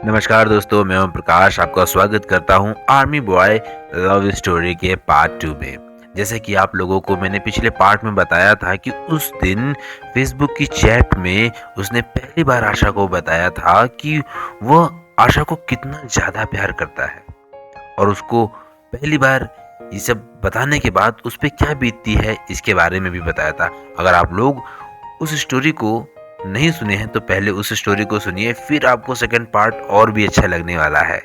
नमस्कार दोस्तों, मैं ओम प्रकाश आपका स्वागत करता हूँ आर्मी बॉय लव स्टोरी के पार्ट 2 में। जैसे कि आप लोगों को मैंने पिछले पार्ट में बताया था कि उस दिन फेसबुक की चैट में उसने पहली बार आशा को बताया था कि वह आशा को कितना ज़्यादा प्यार करता है और उसको पहली बार ये सब बताने के बाद उस पे क्या बीतती है इसके बारे में भी बताया था। अगर आप लोग उस स्टोरी को नहीं सुने हैं तो पहले उस स्टोरी को सुनिए, फिर आपको सेकंड पार्ट और भी अच्छा लगने वाला है।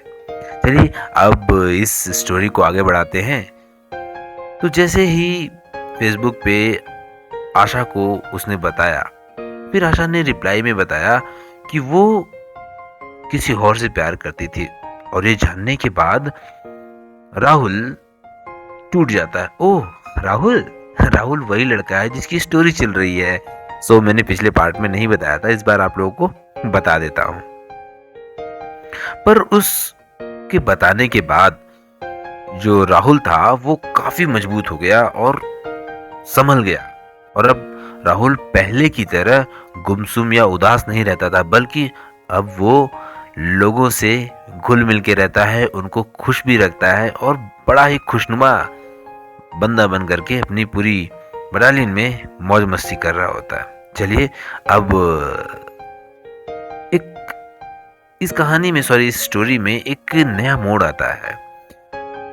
चलिए अब इस स्टोरी को आगे बढ़ाते हैं। तो जैसे ही फेसबुक पे आशा को उसने बताया, फिर आशा ने रिप्लाई में बताया कि वो किसी और से प्यार करती थी और ये जानने के बाद राहुल टूट जाता है। ओह राहुल, राहुल वही लड़का है जिसकी स्टोरी चल रही है। मैंने पिछले पार्ट में नहीं बताया था, इस बार आप लोगों को बता देता हूँ। पर उसके बताने के बाद जो राहुल था वो काफी मजबूत हो गया और संभल गया। और अब राहुल पहले की तरह गुमसुम या उदास नहीं रहता था, बल्कि अब वो लोगों से घुल मिल के रहता है, उनको खुश भी रखता है और बड़ा ही खुशनुमा बंदा बन करके अपनी पूरी बटालियन में मौज मस्ती कर रहा होता है। चलिए अब इस कहानी में इस स्टोरी में एक नया मोड़ आता है।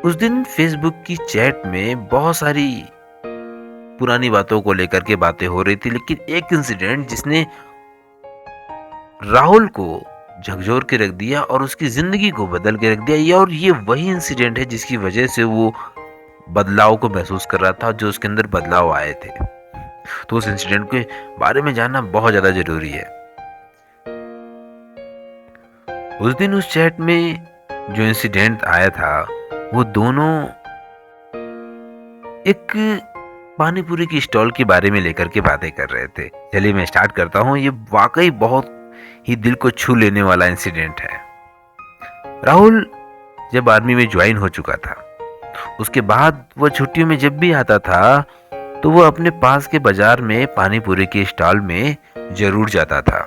उस दिन फेसबुक की चैट में बहुत सारी पुरानी बातों को लेकर के बातें हो रही थी, लेकिन एक इंसिडेंट जिसने राहुल को झकझोर के रख दिया और उसकी जिंदगी को बदल के रख दिया, और ये वही इंसिडेंट है जिसकी वजह से वो बदलाव को महसूस कर रहा था, जो उसके अंदर बदलाव आए थे। तो उस इंसिडेंट के बारे में जानना बहुत ज्यादा जरूरी है। उस दिन उस चैट में जो इंसिडेंट आया था, वो दोनों एक पानी पूरी की स्टॉल के बारे में लेकर के बातें कर रहे थे। चलिए मैं स्टार्ट करता हूँ। ये वाकई बहुत ही दिल को छू लेने वाला इंसिडेंट है। राहुल जब आर्मी में ज्वाइन हो चुका था, उसके बाद वह छुट्टियों में जब भी आता था तो वो अपने पास के बाजार में पानी पूरी के स्टॉल में जरूर जाता था।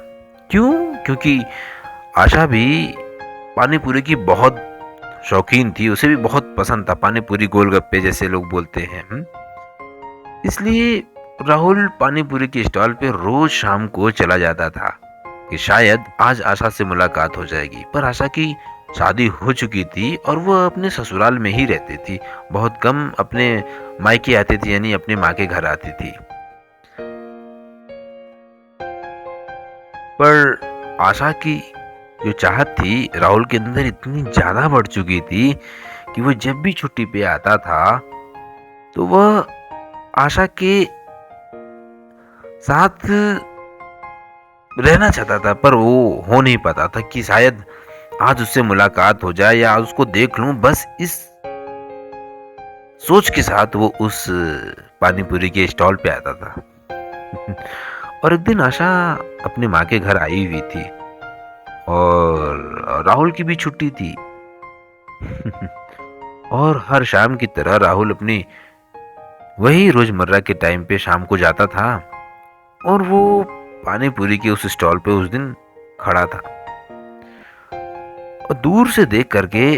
क्यों? क्योंकि आशा भी पानी पूरी की बहुत शौकीन थी, उसे भी बहुत पसंद था पानी पूरी, गोलगप्पे जैसे लोग बोलते हैं। इसलिए राहुल पानी पूरी के स्टॉल पे रोज शाम को चला जाता था कि शायद आज आशा से मुलाकात हो जाएगी। पर आशा की शादी हो चुकी थी और वह अपने ससुराल में ही रहती थी, बहुत कम अपने मायके आती थी, यानी अपने माँ के घर आती थी। पर आशा की जो चाहत थी राहुल के अंदर इतनी ज्यादा बढ़ चुकी थी कि वो जब भी छुट्टी पे आता था तो वह आशा के साथ रहना चाहता था, पर वो हो नहीं पाता था कि शायद आज उससे मुलाकात हो जाए या आज उसको देख लूं। बस इस सोच के साथ वो उस पानी पूरी के स्टॉल पे आता था। और एक दिन आशा अपनी माँ के घर आई हुई थी और राहुल की भी छुट्टी थी। और हर शाम की तरह राहुल अपनी वही रोजमर्रा के टाइम पे शाम को जाता था और वो पानी पूरी के उस स्टॉल पे उस दिन खड़ा था। और दूर से देख करके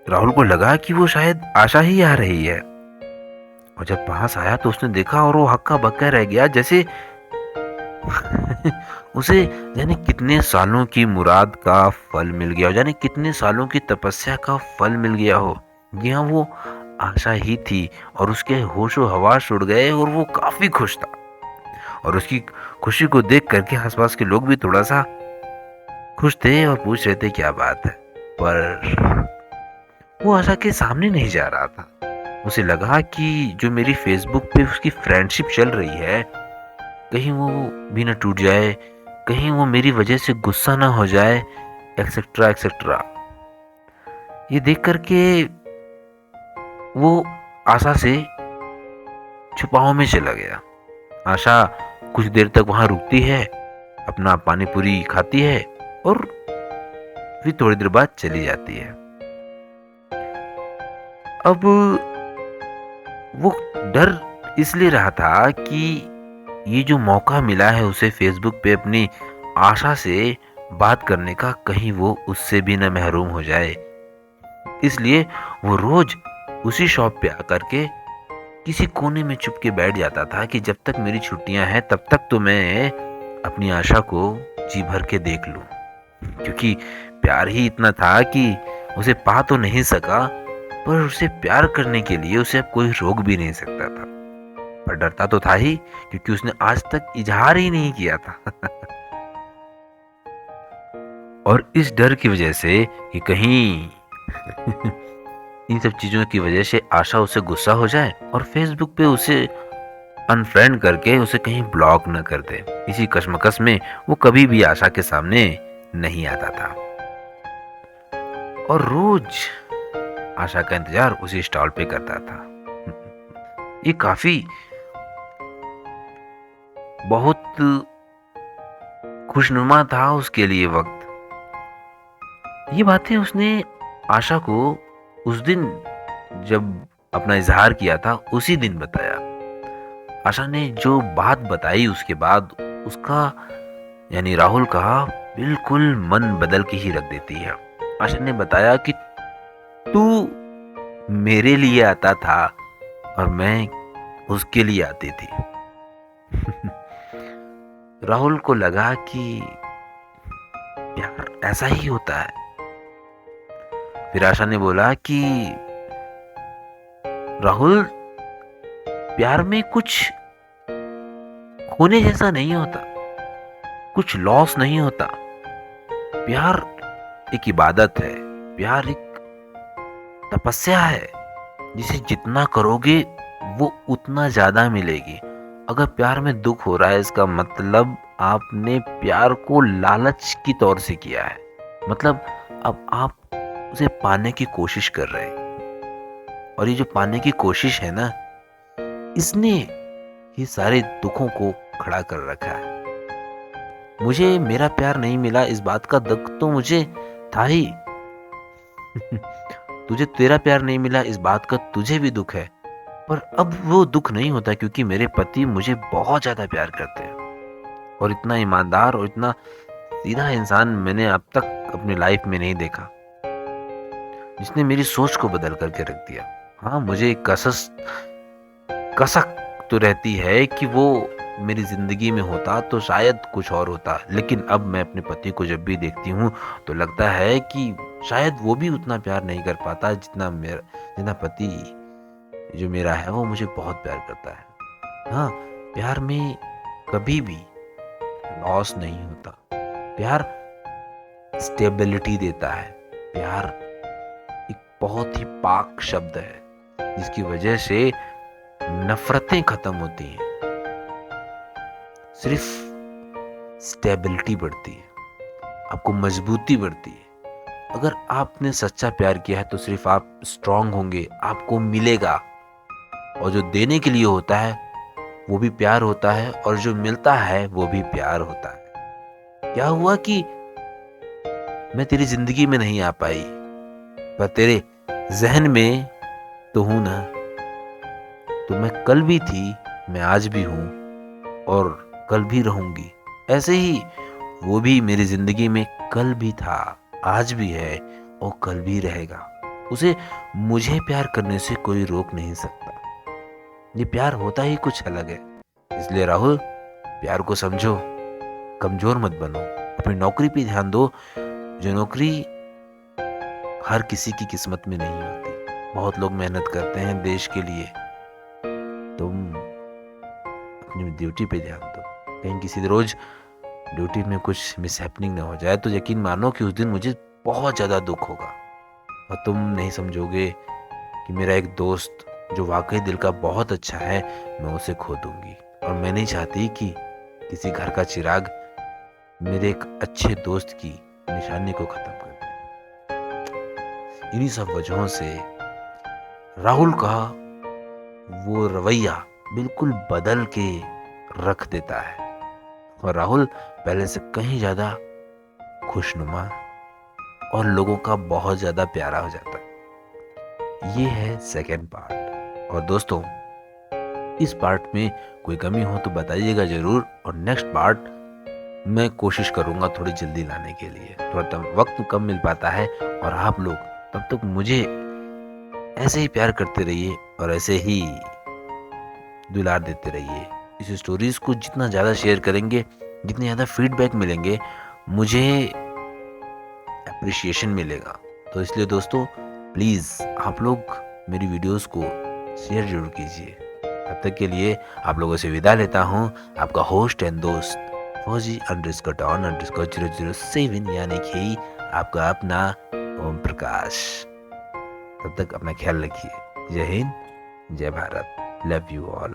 राहुल को लगा कि वो शायद आशा ही आ रही है। और जब पास आया तो उसने देखा और वो हक्का बक्का रह गया, जैसे उसे जाने कितने सालों की मुराद का फल मिल गया हो, जाने कितने सालों की तपस्या का फल मिल गया हो। जी हाँ, वो आशा ही थी और उसके होशो हवास उड़ गए और वो काफी खुश था। और उसकी खुशी को देख करके आसपास के लोग भी थोड़ा सा खुश थे और पूछ रहे थे क्या बात है। पर वो आशा के सामने नहीं जा रहा था। उसे लगा कि जो मेरी फेसबुक पे उसकी फ्रेंडशिप चल रही है, कहीं वो भी ना टूट जाए, कहीं वो मेरी वजह से गुस्सा ना हो जाए, एक्सेट्रा एक्सेट्रा। ये देख करके वो आशा से छुपाव में चला गया। आशा कुछ देर तक वहां रुकती है, अपना पानी पूरी खाती है और फिर थोड़ी देर बाद चली जाती है। अब वो डर इसलिए रहा था कि ये जो मौका मिला है उसे फेसबुक पे अपनी आशा से बात करने का, कहीं वो उससे भी न महरूम हो जाए। इसलिए वो रोज उसी शॉप पे आकर के किसी कोने में चुप के बैठ जाता था कि जब तक मेरी छुट्टियां हैं तब तक तो मैं अपनी आशा को जी भर के देख लूं। क्योंकि प्यार ही इतना था कि उसे पा तो नहीं सका, पर उसे प्यार करने के लिए उसे अब कोई रोक भी नहीं सकता था। पर डरता तो था ही, क्योंकि उसने आज तक इजहार ही नहीं किया था। और इस डर की वजह से कि कहीं इन सब चीजों की वजह से आशा उसे गुस्सा हो जाए और फेसबुक पे उसे अनफ्रेंड करके उसे कहीं ब्लॉक न कर दे, इसी कश्मकश में वो कभी भी आशा के सामने नहीं आता था और रोज आशा का इंतजार उसी स्टॉल पे करता था। ये काफी बहुत खुशनुमा था उसके लिए वक्त। ये बातें उसने आशा को उस दिन जब अपना इजहार किया था उसी दिन बताया। आशा ने जो बात बताई उसके बाद उसका यानी राहुल का बिल्कुल मन बदल के ही रख देती है। आशा ने बताया कि तू मेरे लिए आता था और मैं उसके लिए आती थी। राहुल को लगा कि प्यार ऐसा ही होता है। फिर आशा ने बोला कि राहुल, प्यार में कुछ खोने जैसा नहीं होता, कुछ लॉस नहीं होता। प्यार एक इबादत है, प्यार एक तपस्या है, जिसे जितना करोगे वो उतना ज्यादा मिलेगी। अगर प्यार में दुख हो रहा है इसका मतलब आपने प्यार को लालच की तौर से किया है। मतलब अब आप उसे पाने की कोशिश कर रहे हैं और ये जो पाने की कोशिश है ना, इसने ये सारे दुखों को खड़ा कर रखा है। मुझे मेरा प्यार नहीं मिला इस बात का दुख तो मुझे था ही। तुझे तेरा प्यार नहीं मिला इस बात का तुझे भी दुख है, पर अब वो दुख नहीं होता क्योंकि मेरे पति मुझे बहुत ज्यादा प्यार करते हैं और इतना ईमानदार और इतना सीधा इंसान मैंने अब तक अपनी लाइफ में नहीं देखा, जिसने मेरी सोच को बदल करके रख दिया। हाँ, मुझे कसक तो रहती है कि वो मेरी जिंदगी में होता तो शायद कुछ और होता, लेकिन अब मैं अपने पति को जब भी देखती हूँ तो लगता है कि शायद वो भी उतना प्यार नहीं कर पाता जितना पति जो मेरा है वो मुझे बहुत प्यार करता है। हाँ, प्यार में कभी भी लॉस नहीं होता। प्यार स्टेबिलिटी देता है। प्यार एक बहुत ही पाक शब्द है जिसकी वजह से नफरतें खत्म होती हैं, सिर्फ स्टेबिलिटी बढ़ती है, आपको मजबूती बढ़ती है। अगर आपने सच्चा प्यार किया है तो सिर्फ आप स्ट्रांग होंगे, आपको मिलेगा। और जो देने के लिए होता है वो भी प्यार होता है और जो मिलता है वो भी प्यार होता है। क्या हुआ कि मैं तेरी जिंदगी में नहीं आ पाई, पर तेरे जहन में तो हूं ना। तो मैं कल भी थी, मैं आज भी हूं और कल भी रहूंगी। ऐसे ही वो भी मेरी जिंदगी में कल भी था, आज भी है और कल भी रहेगा। उसे मुझे प्यार करने से कोई रोक नहीं सकता। ये प्यार होता ही कुछ अलग है। इसलिए राहुल, प्यार को समझो, कमजोर मत बनो, अपनी नौकरी पे ध्यान दो। जो नौकरी हर किसी की किस्मत में नहीं होती। बहुत लोग मेहनत करते हैं देश के लिए, तुम अपनी ड्यूटी पे ध्यान दो। कहीं किसी रोज ड्यूटी में कुछ मिसहैपनिंग ना हो जाए तो यकीन मानो कि उस दिन मुझे बहुत ज़्यादा दुख होगा और तुम नहीं समझोगे कि मेरा एक दोस्त जो वाकई दिल का बहुत अच्छा है, मैं उसे खो दूंगी। और मैं नहीं चाहती कि किसी घर का चिराग मेरे एक अच्छे दोस्त की निशानी को खत्म कर दे। इन्हीं सब वजहों से राहुल का वो रवैया बिल्कुल बदल के रख देता है और राहुल पहले से कहीं ज्यादा खुशनुमा और लोगों का बहुत ज्यादा प्यारा हो जाता है। ये है सेकेंड पार्ट। और दोस्तों, इस पार्ट में कोई कमी हो तो बताइएगा जरूर। और नेक्स्ट पार्ट मैं कोशिश करूँगा थोड़ी जल्दी लाने के लिए। थोड़ा वक्त कम मिल पाता है, और आप लोग तब तक मुझे ऐसे ही प्यार करते रहिए और ऐसे ही दुलार देते रहिए। इस स्टोरीज़ को जितना ज़्यादा शेयर करेंगे, जितने ज़्यादा फीडबैक मिलेंगे, मुझे एप्रिशिएशन मिलेगा। तो इसलिए दोस्तों, प्लीज़ आप लोग मेरी वीडियोस को शेयर ज़रूर कीजिए। तब तक के लिए आप लोगों से विदा लेता हूँ, आपका होस्ट एंड दोस्त फौजी_on_007, यानी कि आपका अपना ओम प्रकाश। तब तक अपना ख्याल रखिए। जय हिंद, जय भारत, लव यू ऑल।